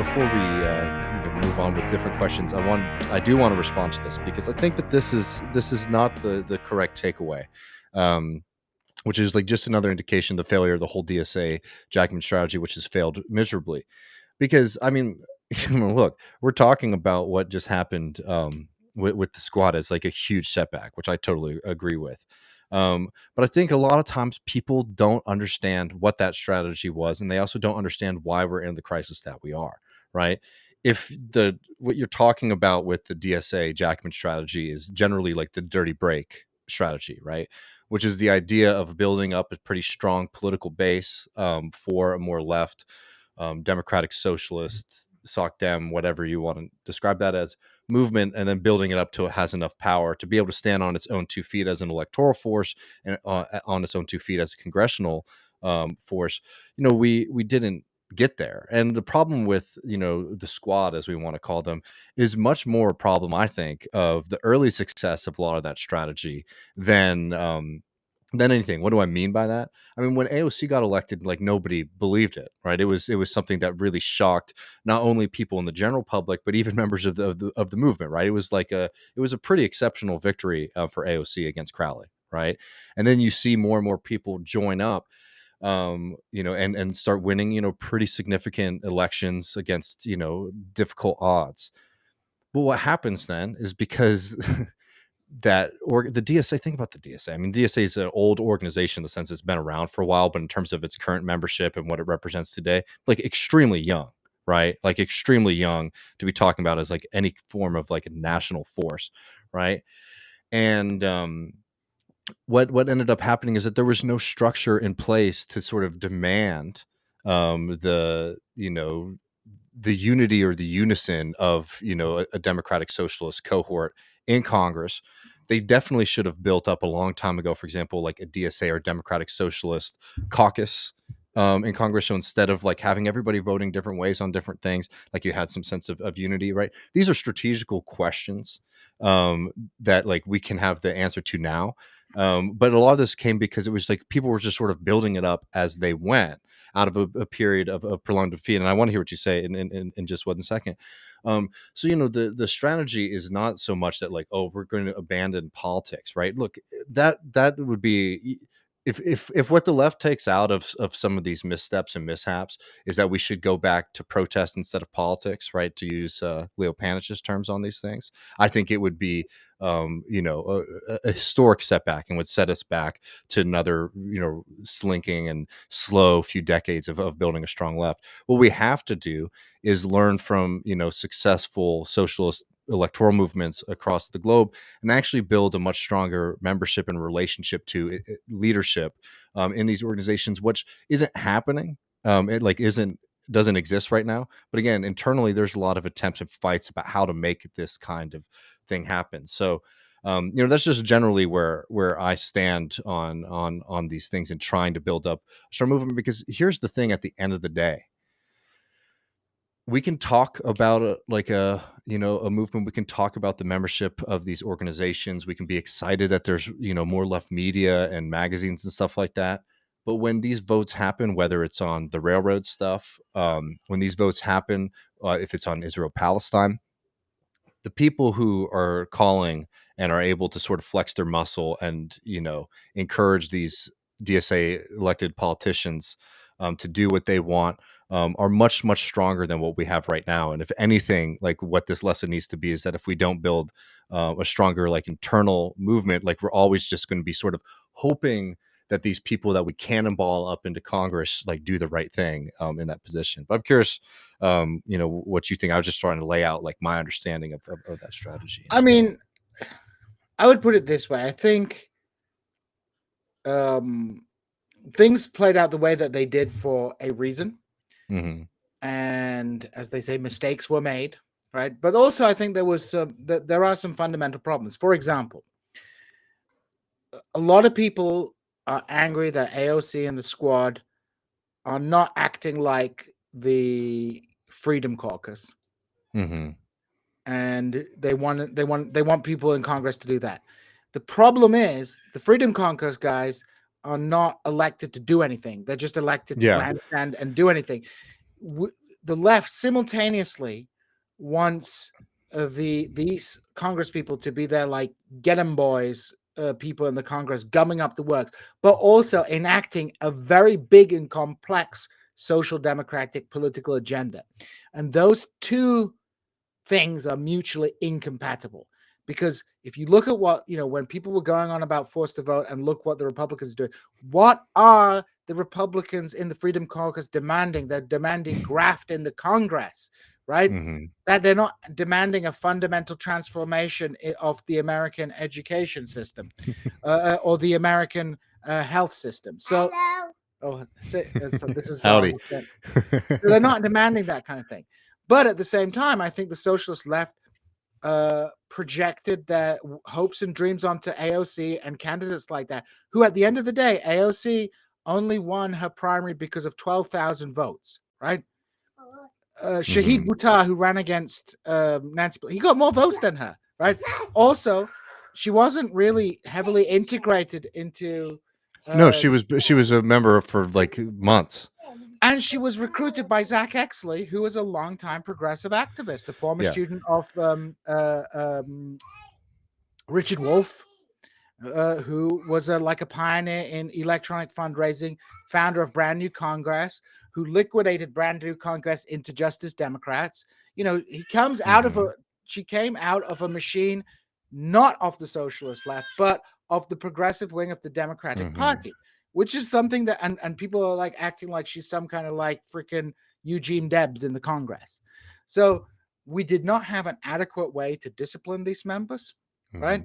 before we move on with different questions, I do want to respond to this because I think that this is not the correct takeaway, which is like just another indication of the failure of the whole DSA Jackman strategy, which has failed miserably. Because I mean, look, we're talking about what just happened with the squad as like a huge setback, which I totally agree with. But I think a lot of times people don't understand what that strategy was, and they also don't understand why we're in the crisis that we are, right? If what you're talking about with the DSA Jackman strategy is generally like the dirty break strategy, right? Which is the idea of building up a pretty strong political base for a more left, democratic socialist, soc dem, whatever you want to describe that as, movement, and then building it up till it has enough power to be able to stand on its own 2 feet as an electoral force and on its own 2 feet as a congressional force. We didn't get there, and the problem with the squad, as we want to call them, is much more a problem, I think, of the early success of a lot of that strategy than anything. What do I mean by that? I mean, when AOC got elected, like, nobody believed it, right? It was something that really shocked not only people in the general public, but even members of the movement, right? It was a pretty exceptional victory for AOC against Crowley, right? And then you see more and more people join up, and start winning, pretty significant elections against, difficult odds. But what happens then is because the DSA, think about the DSA. I mean, DSA is an old organization in the sense it's been around for a while, but in terms of its current membership and what it represents today, like extremely young, right? Like extremely young to be talking about as like any form of like a national force, right? And what ended up happening is that there was no structure in place to sort of demand the unity or the unison of a democratic socialist cohort in Congress. They definitely should have built up a long time ago, for example, like a DSA or Democratic Socialist caucus in Congress. So instead of like having everybody voting different ways on different things, like you had some sense of unity, right? These are strategical questions that like we can have the answer to now. But a lot of this came because it was like people were just sort of building it up as they went out of a period of prolonged defeat. And I want to hear what you say in just 1 second. So the strategy is not so much that like, oh, we're going to abandon politics, right? Look, that would be, if what the left takes out of some of these missteps and mishaps is that we should go back to protest instead of politics, right? To use Leo Panich's terms on these things, I think it would be a historic setback and would set us back to another slinking and slow few decades of building a strong left. What we have to do is learn from successful socialist electoral movements across the globe and actually build a much stronger membership and relationship to leadership in these organizations, which isn't happening. It like doesn't exist right now. But again, internally, there's a lot of attempts and fights about how to make this kind of thing happen. So that's just generally where I stand on these things and trying to build up a strong movement. Because here's the thing: at the end of the day, we can talk about a movement. We can talk about the membership of these organizations. We can be excited that there's more left media and magazines and stuff like that. But when these votes happen, whether it's on the railroad stuff, when these votes happen, if it's on Israel-Palestine, the people who are calling and are able to sort of flex their muscle and encourage these DSA elected politicians to do what they want are much stronger than what we have right now. And if anything, like what this lesson needs to be is that if we don't build a stronger like internal movement, like we're always just going to be sort of hoping that these people that we cannonball up into Congress like do the right thing in that position. But I'm curious, what you think. I was just trying to lay out like my understanding of that strategy. I mean, I would put it this way. I think things played out the way that they did for a reason. Mm-hmm. And as they say, mistakes were made, right? But also I think there are some fundamental problems. For example, a lot of people are angry that AOC and the squad are not acting like the Freedom Caucus. Mm-hmm. And they want people in Congress to do that. The problem is the Freedom Caucus guys are not elected to do anything. They're just elected to grandstand and do anything. the left simultaneously wants these Congress people to be there like get 'em boys, people in the Congress gumming up the works, but also enacting a very big and complex social democratic political agenda. And those two things are mutually incompatible. Because if you look at what, when people were going on about forced to vote and look what the Republicans are doing, what are the Republicans in the Freedom Caucus demanding? They're demanding graft in the Congress, right? Mm-hmm. That they're not demanding a fundamental transformation of the American education system or the American health system. So, so this is Howdy. so they're not demanding that kind of thing. But at the same time, I think the socialist left projected their hopes and dreams onto AOC and candidates like that, who at the end of the day, AOC only won her primary because of 12,000 votes, right? Shahid Buttar, who ran against Nancy, he got more votes than her, right? Also, she wasn't really heavily integrated into. No, she was a member for like months. And she was recruited by Zach Exley, who was a longtime progressive activist, a former student of Richard Wolff, who was like a pioneer in electronic fundraising, founder of Brand New Congress, who liquidated Brand New Congress into Justice Democrats. He comes out of she came out of a machine, not of the socialist left, but of the progressive wing of the Democratic Party, which is something that, and people are like acting like she's some kind of like freaking Eugene Debs in the Congress. So we did not have an adequate way to discipline these members, right?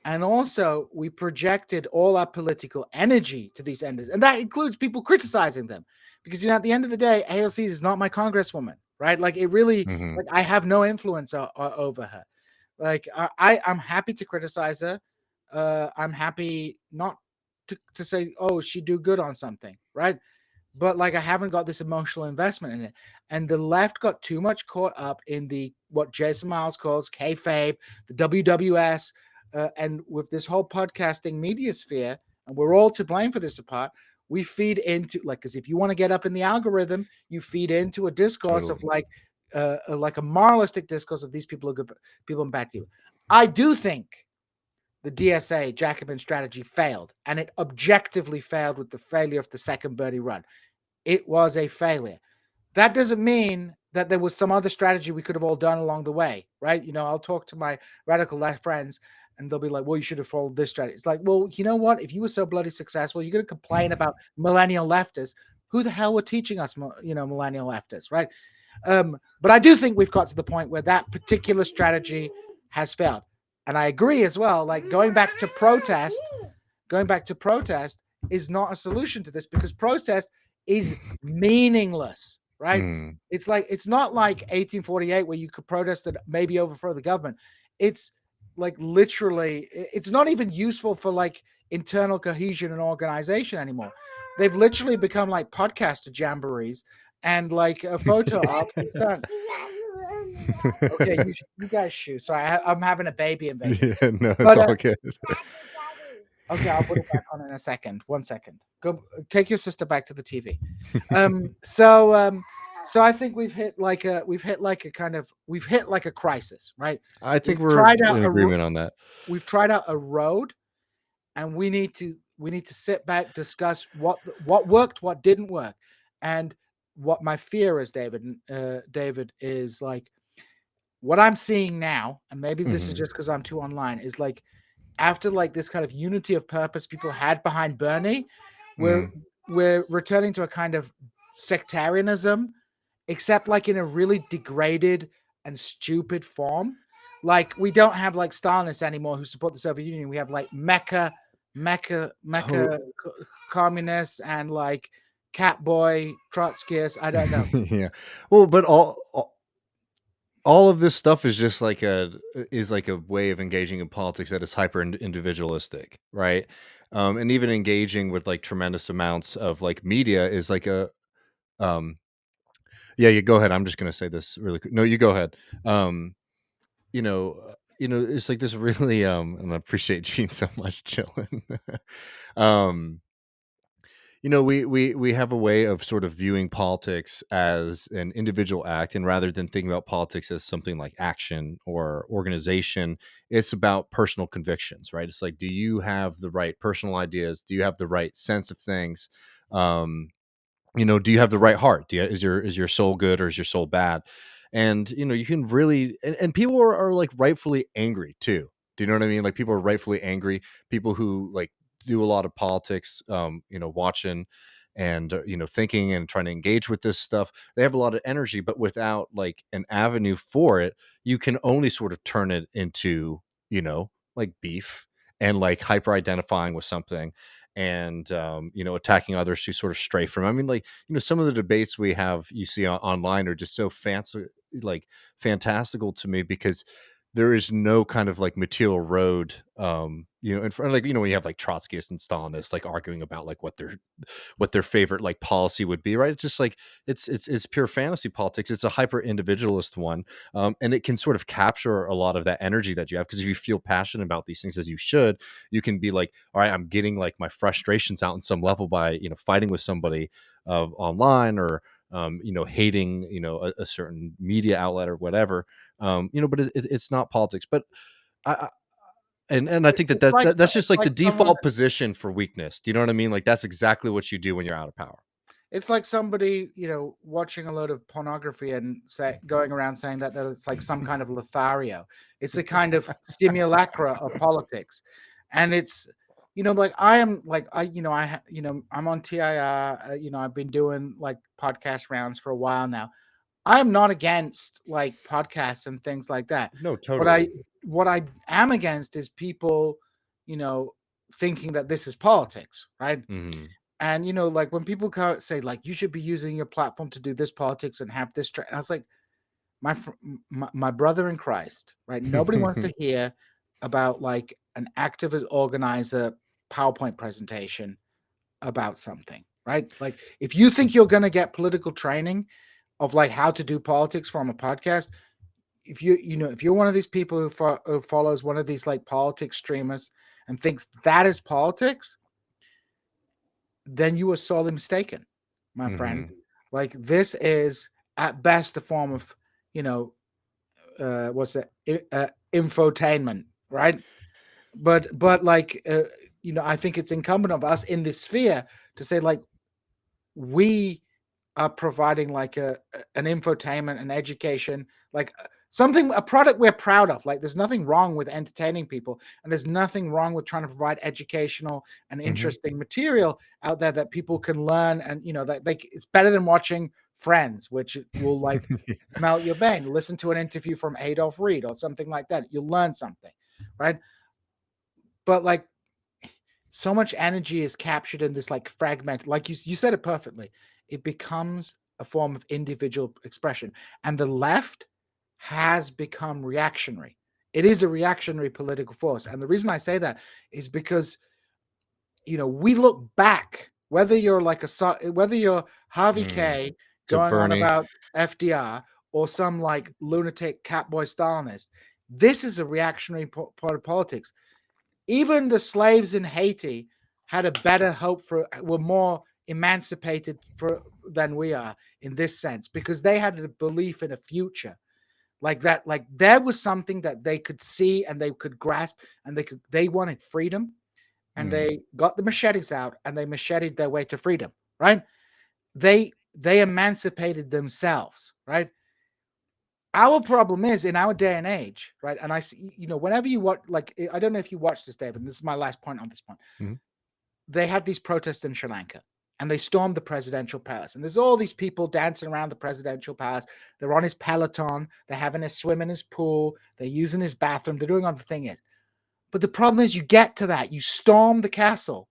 And also we projected all our political energy to these enders. And that includes people criticizing them because, at the end of the day, AOC is not my congresswoman, right? Like it really, like I have no influence over her. Like I'm happy to criticize her. I'm happy not to say, oh, she do good on something, right? But like I haven't got this emotional investment in it. And the left got too much caught up in the what Jason Miles calls kayfabe, the WWS, and with this whole podcasting media sphere, and we're all to blame for this apart. We feed into because if you want to get up in the algorithm, you feed into a discourse of like a moralistic discourse of these people are good people and bad people. I do think the DSA Jacobin strategy failed, and it objectively failed with the failure of the second Bernie run. It was a failure. That doesn't mean that there was some other strategy we could have all done along the way, right? I'll talk to my radical left friends, and they'll be like, well, you should have followed this strategy. It's like, well, you know what? If you were so bloody successful, you're going to complain about millennial leftists. Who the hell were teaching us, millennial leftists, right? But I do think we've got to the point where that particular strategy has failed. And I agree as well, like going back to protest is not a solution to this because protest is meaningless, right? It's not like 1848 where you could protest and maybe overthrow the government. It's like literally, it's not even useful for like internal cohesion and organization anymore. They've literally become like podcaster jamborees and like a photo op is done. Okay, you guys shoot. Sorry, I'm having a baby invasion. Yeah, no, it's all good. Okay, I'll put it back on in a second. 1 second. Go take your sister back to the TV. So I think we've hit like a crisis, right? I think we're in agreement on that. We've tried out a road, and we need to sit back, discuss what worked, what didn't work, and what my fear is, David, is like what I'm seeing now, and maybe this is just because I'm too online, is like after like this kind of unity of purpose people had behind Bernie, we're returning to a kind of sectarianism, except like in a really degraded and stupid form. Like we don't have like Stalinists anymore who support the Soviet Union. We have like Mecca communists and like Catboy Trotskyists. I don't know. Yeah. Well, but all of this stuff is just like a way of engaging in politics that is hyper individualistic, right? And even engaging with like tremendous amounts of like media is like a yeah, you go ahead. I'm just gonna say this really quick. No, you go ahead. It's like this really and I appreciate Gene so much chilling. we have a way of sort of viewing politics as an individual act, and rather than thinking about politics as something like action or organization, it's about personal convictions, right? It's like, do you have the right personal ideas? Do you have the right sense of things? Um, do you have the right heart? Is your soul good or is your soul bad? And you can really, and people are like rightfully angry too. Do you know what I mean? Like, people are rightfully angry. People who like do a lot of politics, watching and thinking and trying to engage with this stuff, they have a lot of energy, but without like an avenue for it, you can only sort of turn it into like beef and like hyper identifying with something, and attacking others who sort of stray from. I mean, like, some of the debates we have you see online are just so fancy, like fantastical to me, because there is no kind of like material road, in front, like, when you have like Trotskyists and Stalinists like arguing about like what their favorite like policy would be, right? It's just like it's pure fantasy politics. It's a hyper individualist one, and it can sort of capture a lot of that energy that you have, because if you feel passionate about these things, as you should, you can be like, all right, I'm getting like my frustrations out in some level by fighting with somebody online, or hating a certain media outlet or whatever. But it's not politics. But I, and I think that, It's that, like that that's just it's like the like someone. default position for weakness. Do you know what I mean? Like, that's exactly what you do when you're out of power. It's like somebody, watching a load of pornography and going around saying that it's like some kind of Lothario. It's a kind of simulacra of politics, and it's, like I am, like I'm on TIR. I've been doing like podcast rounds for a while now. I'm not against like podcasts and things like that. No, What I totally. what I am against is people, you know, thinking that this is politics, right? Hmm. And like when people say like you should be using your platform to do this politics and have this, I was like, my brother in Christ, right? Nobody wants to hear about like an activist organizer PowerPoint presentation about something, right? Like if you think you're going to get political training of like how to do politics from a podcast, if you're one of these people who follows one of these like politics streamers and thinks that is politics, then you are sorely mistaken, my friend. Hmm. Like this is at best a form of, what's it, infotainment, right? But like, I think it's incumbent of us in this sphere to say like we are providing like an infotainment, an education, like a product we're proud of. Like there's nothing wrong with entertaining people, and there's nothing wrong with trying to provide educational and Hmm. interesting material out there that people can learn, and that it's better than watching Friends, which will like melt your brain. Listen to an interview from Adolf Reed or something like that. You'll learn something, right? But like so much energy is captured in this like fragment, like you said it perfectly. It becomes a form of individual expression, and the left has become reactionary. It is a reactionary political force, and the reason I say that is because we look back, whether you're whether you're Harvey Mm. K So going on Bernie. about FDR or some like lunatic catboy Stalinist. This is a reactionary part of politics. Even the slaves in Haiti had a better hope were more emancipated than we are in this sense, because they had a belief in a future like that. Like there was something that they could see and they could grasp, and they wanted freedom, and Mm. they got the machetes out and they macheted their way to freedom, right? They emancipated themselves, right? Our problem is in our day and age, right? And I see, whenever you watch, like, I don't know if you watched this, David, and this is my last point on this point. Mm. They had these protests in Sri Lanka and they stormed the presidential palace. And there's all these people dancing around the presidential palace. They're on his Peloton. They're having a swim in his pool. They're using his bathroom. They're doing all the thing. But the problem is you get to that. You storm the castle.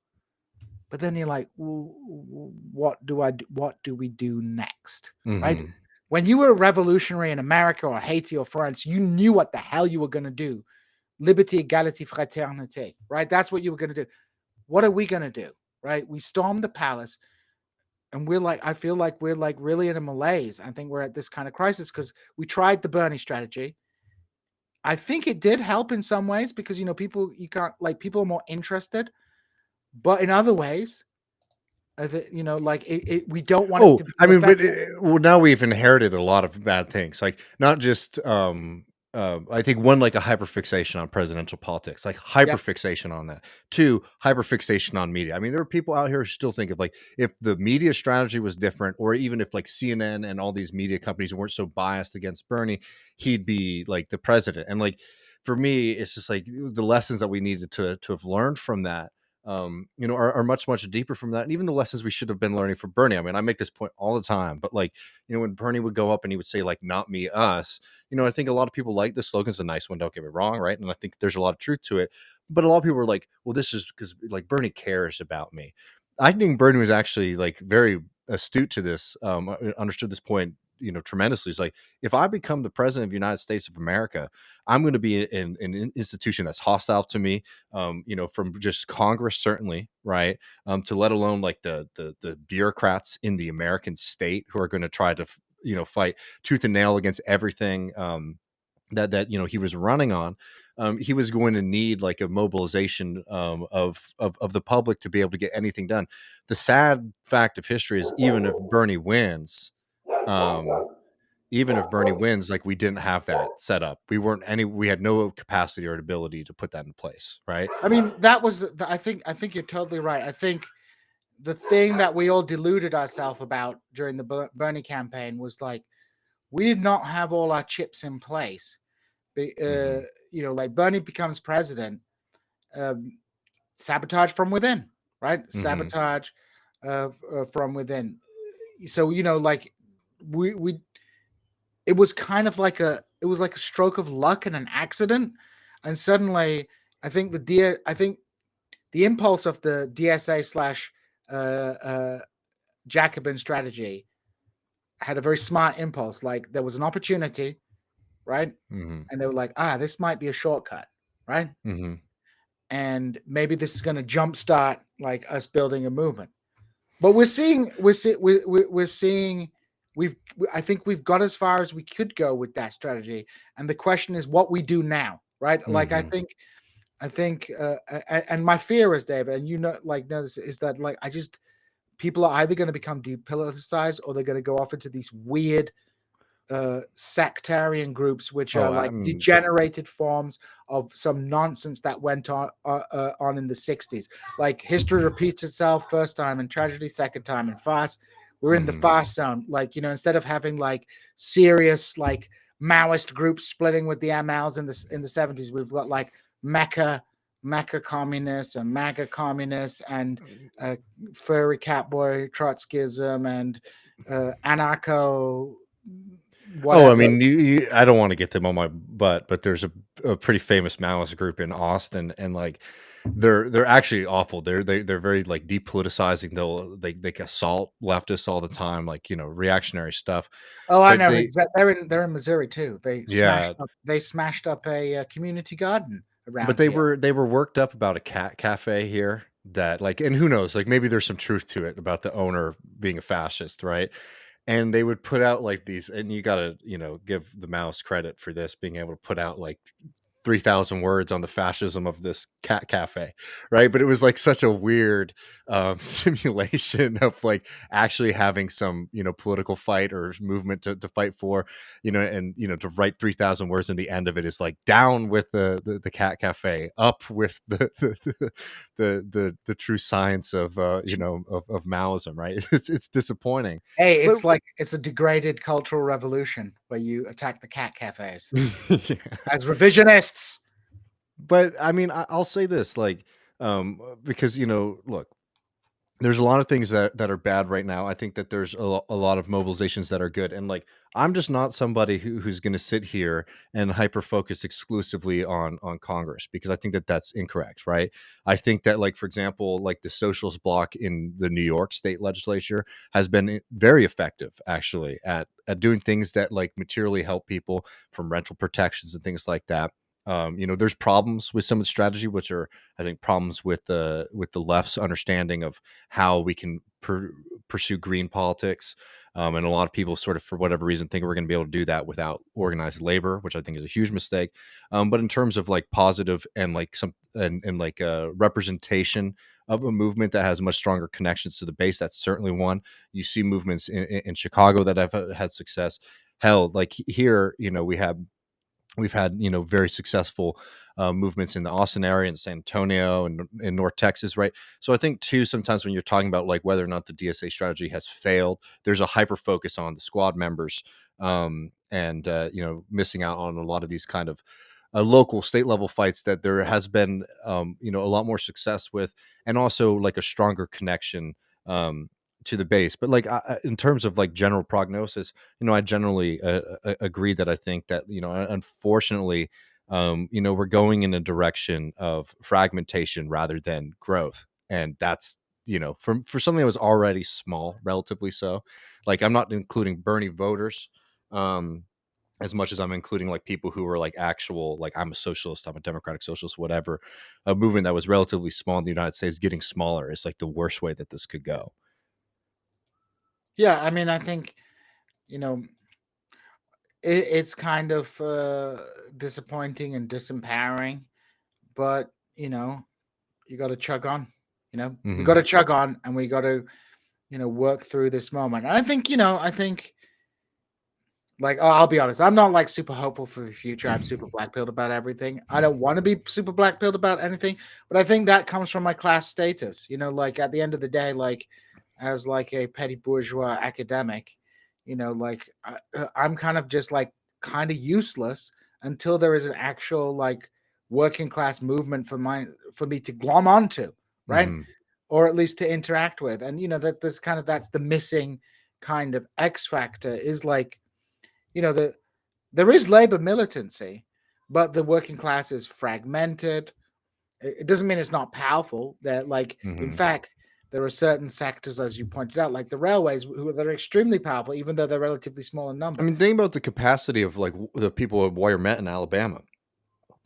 But then you're like, what do we do next? Right? Hmm. When you were a revolutionary in America or Haiti or France, you knew what the hell you were going to do. Liberté, égalité, fraternité, right? That's what you were going to do. What are we going to do? Right? We stormed the palace, and we're like, I feel like we're like really in a malaise. I think we're at this kind of crisis because we tried the Bernie strategy. I think it did help in some ways because, people are more interested, but in other ways, like we don't want it Oh, to I become mean, but ephemeral. well, now we've inherited a lot of bad things, like not just. I think one, like a hyperfixation on presidential politics, like Yep. hyperfixation on that. Two, hyperfixation on media. I mean, there are people out here who still think of like if the media strategy was different, or even if like CNN and all these media companies weren't so biased against Bernie, he'd be like the president. And like for me, it's just like the lessons that we needed to have learned from that are much, much deeper from that. And even the lessons we should have been learning from Bernie. I mean, I make this point all the time, but like, when Bernie would go up and he would say like, not me, us, I think a lot of people like the slogan's a nice one. Don't get me wrong. Right. And I think there's a lot of truth to it, but a lot of people were like, well, this is because like Bernie cares about me. I think Bernie was actually like very astute to this, understood this point, tremendously. It's like, if I become the president of the United States of America, I'm going to be in an institution that's hostile to me, from just Congress, certainly, right, to let alone like the bureaucrats in the American state who are going to try to fight tooth and nail against everything that he was running on. He was going to need like a mobilization of the public to be able to get anything done. The sad fact of history is um, even if Bernie wins, like we didn't have that set up. We had no capacity or ability to put that in place, right? I mean, that was I think you're totally right. I think the thing that we all deluded ourselves about during the Bernie campaign was like we did not have all our chips in place. Mm-hmm. Like Bernie becomes president, um, sabotage from within, right? Mm-hmm. Sabotage from within. So like we it was kind of like it was like a stroke of luck and an accident, and suddenly I think the impulse of the DSA slash Jacobin strategy had a very smart impulse. Like there was an opportunity, right? Mm-hmm. And they were like, this might be a shortcut, right? Mm-hmm. And maybe this is going to jumpstart like us building a movement. But we're seeing I think we've got as far as we could go with that strategy, and the question is what we do now, right? Like Mm-hmm. I think, and my fear is, David, and notice is that like people are either going to become depoliticized or they're going to go off into these weird sectarian groups, which are Oh, like degenerated forms of some nonsense that went on in the 60s. Like history repeats itself first time and tragedy second time and farce. We're in the mm-hmm. farce zone. Like, instead of having like serious like Maoist groups splitting with the MLs in the 70s, we've got like Mecca communists and MAGA communists and furry catboy Trotskyism and anarcho Oh, I whatever. mean, I don't want to get them on my butt, but there's a pretty famous Maoist group in Austin, and like they're actually awful. They're very like depoliticizing. They assault leftists all the time, like reactionary stuff. Oh, I But know. They're in Missouri too. yeah, They smashed up a community garden but around they here. were worked up about a cat cafe here that like, and who knows, like maybe there's some truth to it about the owner being a fascist, right? And they would put out like these, and you gotta give the mouse credit for this, being able to put out like 3,000 words on the fascism of this cat cafe, right? But it was like such a weird simulation of like actually having some political fight or movement to fight for, and to write 3,000 words, and the end of it is like down with the cat cafe, up with the true science of of Maoism, right? It's disappointing. Hey, But it's a degraded cultural revolution where you attack the cat cafes yeah. as revisionists. But I mean, I'll say this, like, because look, there's a lot of things that are bad right now. I think that there's a lot of mobilizations that are good, and like, I'm just not somebody who's going to sit here and hyper focus exclusively on Congress, because I think that that's incorrect, right? I think that, like, for example, like the Socialist bloc in the New York State Legislature has been very effective, actually, at doing things that like materially help people, from rental protections and things like that. There's problems with some of the strategy, which are, I think, problems with the left's understanding of how we can pursue green politics. And a lot of people sort of, for whatever reason, think we're going to be able to do that without organized labor, which I think is a huge mistake. But in terms of like positive and like some and like representation of a movement that has much stronger connections to the base. That's certainly one. You see movements in Chicago that have had success. Hell, like here, we've had very successful movements in the Austin area and San Antonio and in North Texas, right? So I think too, sometimes when you're talking about like whether or not the DSA strategy has failed, there's a hyper focus on the squad members, and missing out on a lot of these kind of local state level fights that there has been a lot more success with, and also like a stronger connection to the base. But like in terms of like general prognosis, I generally agree that I think that unfortunately, we're going in a direction of fragmentation rather than growth, and that's for something that was already small, relatively so. Like I'm not including Bernie voters. As much as I'm including like people who were like actual, like I'm a socialist, I'm a democratic socialist, whatever, a movement that was relatively small in the United States getting smaller is like the worst way that this could go. Yeah, I mean, I think you know it's kind of disappointing and disempowering, but you got to chug on. We got Hmm. to chug on, and we got to work through this moment. And I think like, oh, I'll be honest, I'm not like super hopeful for the future. I'm super black pilled about everything. I don't want to be super black pilled about anything, but I think that comes from my class status. Like at the end of the day, like as like a petty bourgeois academic, like I'm kind of just like kind of useless until there is an actual like working class movement for me to glom onto, right? Hmm. Or at least to interact with. And that's the missing kind of X factor is like there is labor militancy, but the working class is fragmented. It doesn't mean it's not powerful. That like in Hmm. fact there are certain sectors, as you pointed out, like the railways, that are extremely powerful, even though they're relatively small in I number. mean, think about the capacity of like the people at Warrior Met in Alabama.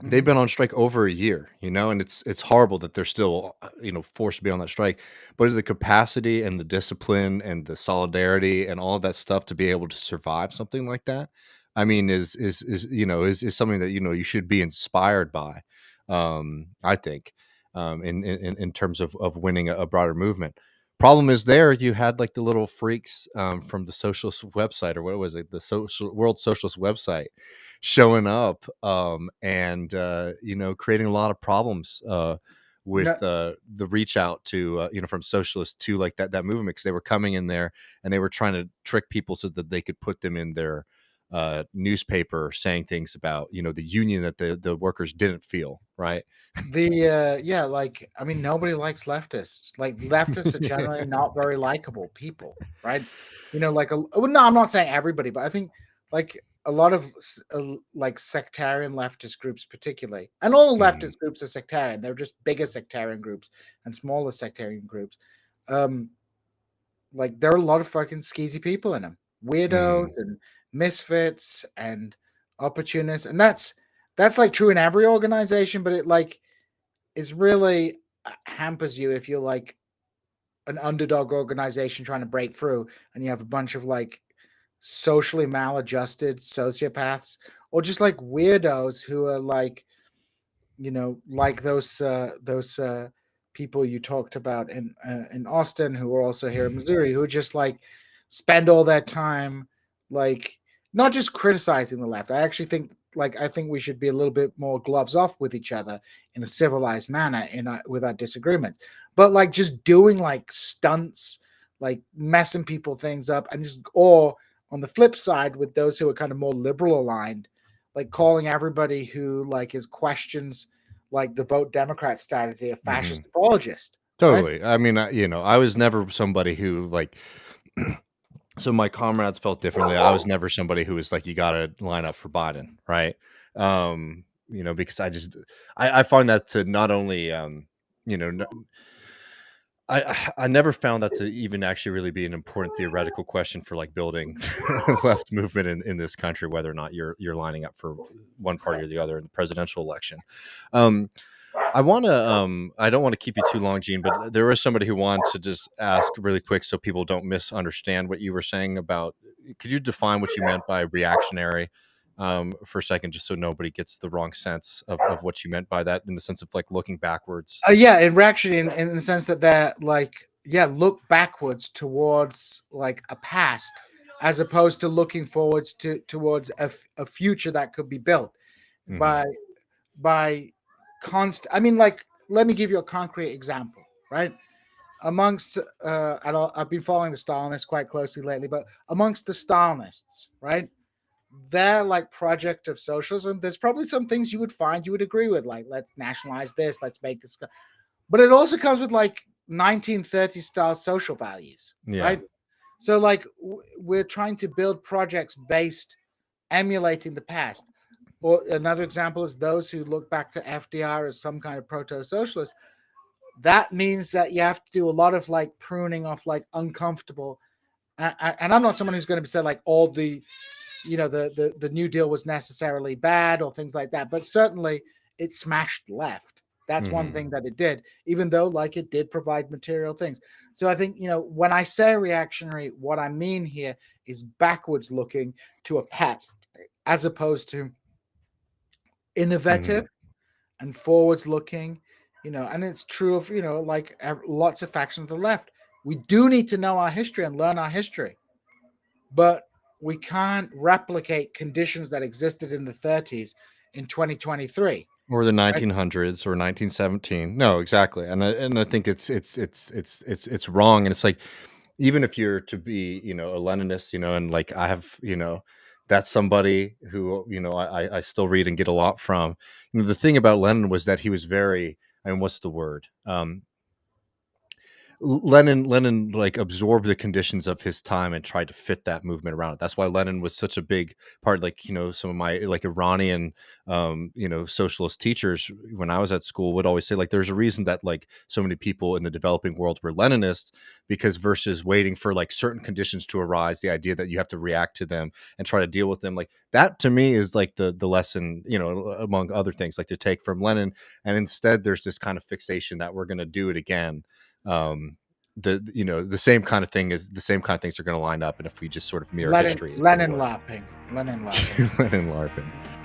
They've Hmm. been on strike over a year, and it's horrible that they're still, forced to be on that strike. But the capacity and the discipline and the solidarity and all of that stuff to be able to survive something like that, I mean, is something that you should be inspired by. I think, in terms of winning a broader movement. Problem is, there you had like the little freaks from the socialist website, or what was it, the social World Socialist website, showing up and creating a lot of problems No, with the reach out to from socialists to like that movement, because they were coming in there and they were trying to trick people so that they could put them in their newspaper saying things about the union that the workers didn't feel right. yeah, like I mean, nobody likes leftists. Like leftists are generally not very likable people, right? Like well, no, I'm not saying everybody, but I think like a lot of like sectarian leftist groups, particularly, and all Mhm. leftist groups are sectarian. They're just bigger sectarian groups and smaller sectarian groups. Um, like there are a lot of fucking skeezy people in them, weirdos Mhm. and misfits and opportunists, and that's like true in every organization, but it like is really hampers you if you're like an underdog organization trying to break through and you have a bunch of like socially maladjusted sociopaths or just like weirdos who are like like those people you talked about in Austin, who are also here in Missouri, who just like spend all their time like not just criticizing the left. I think we should be a little bit more gloves off with each other in a civilized manner with our disagreements, but like just doing like stunts, like messing people things up, and just or on the flip side with those who are kind of more liberal aligned, like calling everybody who like is questions like the vote Democrat strategy a fascist Mhm. apologist, right? Totally. I mean, I was never somebody who like so my comrades felt differently. I was never somebody who was like, you got to line up for Biden, right? Because I find that to not only, you know, n- I never found that to even actually really be an important theoretical question for like building left movement in this country, whether or not you're lining up for one party or the other in the presidential election. Um, I don't want to keep you too long, Gene, but there was somebody who wanted to just ask really quick so people don't misunderstand what you were saying about, could you define what you meant by reactionary? for a second, just so nobody gets the wrong sense of what you meant by that, in the sense of like looking backwards. Yeah, in reaction, in the sense that they're like, yeah, look backwards towards like a past, as opposed to looking forwards towards a future that could be built Mm-hmm. by constant. I mean, like, let me give you a concrete example, right? Amongst, I've been following the Stalinists quite closely lately, but amongst the Stalinists, right? Their like project of socialism, there's probably some things you would find you would agree with, like let's nationalize this, let's make this, but it also comes with like 1930s style social values, Yeah. right? So like we're trying to build projects based emulating the past. Or another example is those who look back to FDR as some kind of proto-socialist. That means that you have to do a lot of like pruning off like uncomfortable. And I'm not someone who's going to be said like all the, the New Deal was necessarily bad or things like that, but certainly it smashed left. That's one Mm-hmm. thing that it did, even though like it did provide material things. So I think, when I say reactionary, what I mean here is backwards looking to a past, as opposed to Mm-hmm. innovative and forwards looking, and it's true of, like lots of factions of the left. We do need to know our history and learn our history, but we can't replicate conditions that existed in the 30s in 2023. Or the Right? 1900s or 1917. No, exactly. And I think it's wrong. And it's like, even if you're to be, a Leninist, and like I have, that's somebody who, I still read and get a lot from. The thing about Lenin was that he was very, I mean, what's the word? Lenin like absorbed the conditions of his time and tried to fit that movement around it. That's why Lenin was such a big part. Like, some of my like Iranian socialist teachers when I was at school would always say, like, there's a reason that like so many people in the developing world were Leninists, because versus waiting for like certain conditions to arise, the idea that you have to react to them and try to deal with them, like that to me is like the lesson, among other things, like to take from Lenin. And instead there's this kind of fixation that we're going to do it again. The same kind of thing is the same kind of things are going to line up, and if we just sort of mirror Lenin, history, it Lenin would. lapping, Lenin lapping. Lenin LARPing.